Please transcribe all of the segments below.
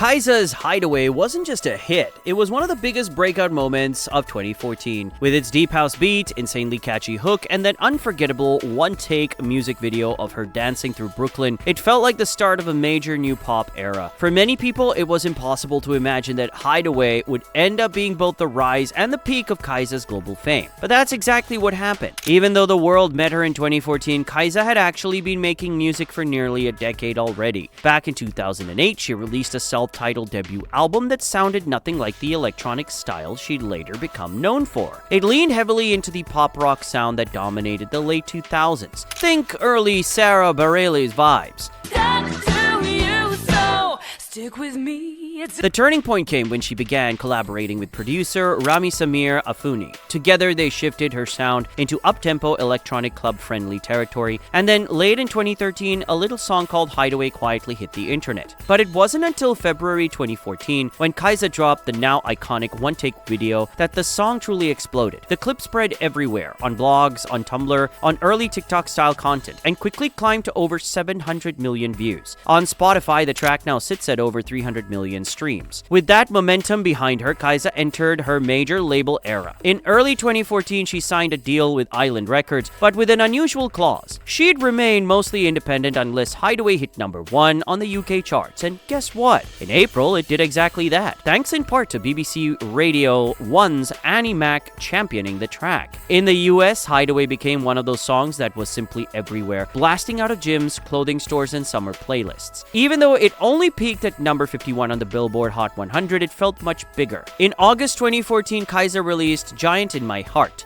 Kiesza's Hideaway wasn't just a hit, it was one of the biggest breakout moments of 2014. With its deep house beat, insanely catchy hook, and that unforgettable one-take music video of her dancing through Brooklyn, it felt like the start of a major new pop era. For many people, it was impossible to imagine that Hideaway would end up being both the rise and the peak of Kiesza's global fame. But that's exactly what happened. Even though the world met her in 2014, Kiesza had actually been making music for nearly a decade already. Back in 2008, she released a self-titled debut album that sounded nothing like the electronic style she'd later become known for. It leaned heavily into the pop rock sound that dominated the late 2000s. Think early Sarah Bareilles vibes. Stick with me. The turning point came when she began collaborating with producer Rami Samir Afuni. Together, they shifted her sound into up-tempo electronic club-friendly territory, and then late in 2013, a little song called Hideaway quietly hit the internet. But it wasn't until February 2014, when Kiesza dropped the now iconic one-take video, that the song truly exploded. The clip spread everywhere, on blogs, on Tumblr, on early TikTok-style content, and quickly climbed to over 700 million views. On Spotify, the track now sits at over 300 million streams. With that momentum behind her, Kiesza entered her major label era. In early 2014, she signed a deal with Island Records, but with an unusual clause. She'd remain mostly independent unless Hideaway hit #1 on the UK charts, and guess what? In April, it did exactly that, thanks in part to BBC Radio 1's Annie Mac championing the track. In the US, Hideaway became one of those songs that was simply everywhere, blasting out of gyms, clothing stores, and summer playlists. Even though it only peaked at number 51 on the Billboard Hot 100, it felt much bigger. In August 2014, Kiesza released Giant in My Heart.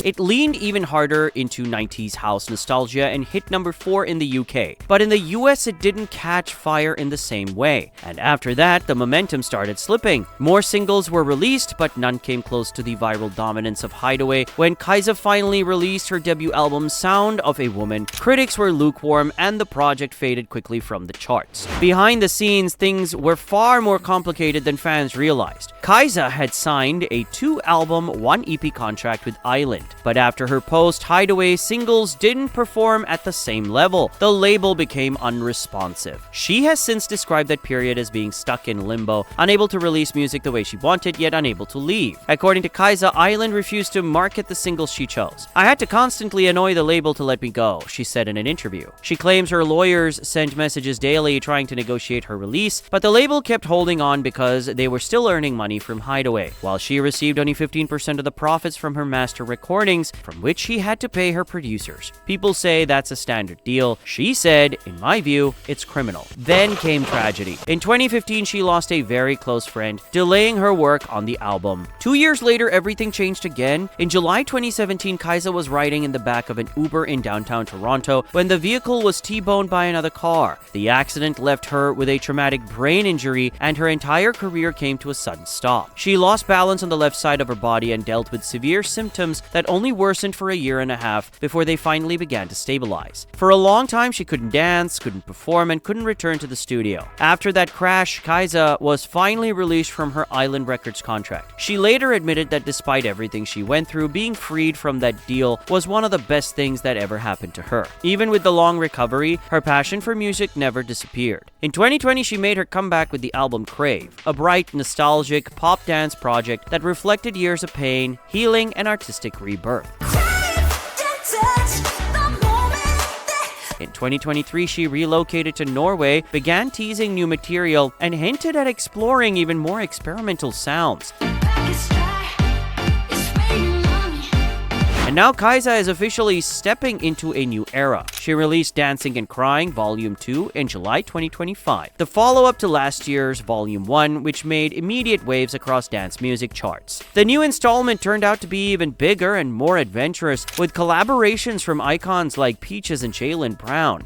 It leaned even harder into 90s house nostalgia and hit #4 in the UK. But in the US, it didn't catch fire in the same way. And after that, the momentum started slipping. More singles were released, but none came close to the viral dominance of Hideaway. When Kiesza finally released her debut album, Sound of a Woman, critics were lukewarm and the project faded quickly from the charts. Behind the scenes, things were far more complicated than fans realized. Kiesza had signed a 2-album, 1 EP contract with Island. But after her post, Hideaway singles didn't perform at the same level. The label became unresponsive. She has since described that period as being stuck in limbo, unable to release music the way she wanted, yet unable to leave. According to Kiesza, Island refused to market the singles she chose. "I had to constantly annoy the label to let me go," she said in an interview. She claims her lawyers sent messages daily trying to negotiate her release, but the label kept holding on because they were still earning money from Hideaway, while she received only 15% of the profits from her master recordings, from which she had to pay her producers. People say that's a standard deal. She said, "In my view, it's criminal." Then came tragedy. In 2015, she lost a very close friend, delaying her work on the album. 2 years later, everything changed again. In July 2017, Kiesza was riding in the back of an Uber in downtown Toronto when the vehicle was T-boned by another car. The accident left her with a traumatic brain injury, and her entire career came to a sudden stop. She lost balance on the left side of her body and dealt with severe symptoms that only worsened for a year and a half before they finally began to stabilize. For a long time, she couldn't dance, couldn't perform, and couldn't return to the studio. After that crash, Kiesza was finally released from her Island Records contract. She later admitted that despite everything she went through, being freed from that deal was one of the best things that ever happened to her. Even with the long recovery, her passion for music never disappeared. In 2020, she made her comeback with the album Crave, a bright, nostalgic pop dance project that reflected years of pain, healing, and artistic rebirth. In 2023, she relocated to Norway, began teasing new material, and hinted at exploring even more experimental sounds. And now Kiesza is officially stepping into a new era. She released Dancing and Crying Volume 2 in July 2025, the follow-up to last year's Volume 1, which made immediate waves across dance music charts. The new installment turned out to be even bigger and more adventurous, with collaborations from icons like Peaches and Jaylen Brown.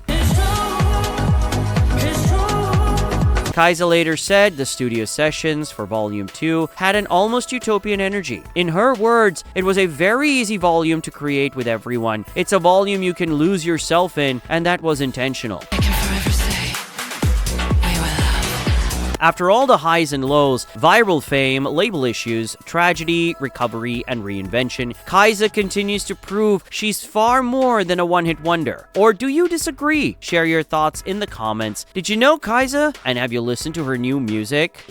Kiesza later said the studio sessions for Volume 2 had an almost utopian energy. In her words, "It was a very easy volume to create with everyone. It's a volume you can lose yourself in, and that was intentional." After all the highs and lows, viral fame, label issues, tragedy, recovery, and reinvention, Kiesza continues to prove she's far more than a one-hit wonder. Or do you disagree? Share your thoughts in the comments. Did you know Kiesza? And have you listened to her new music?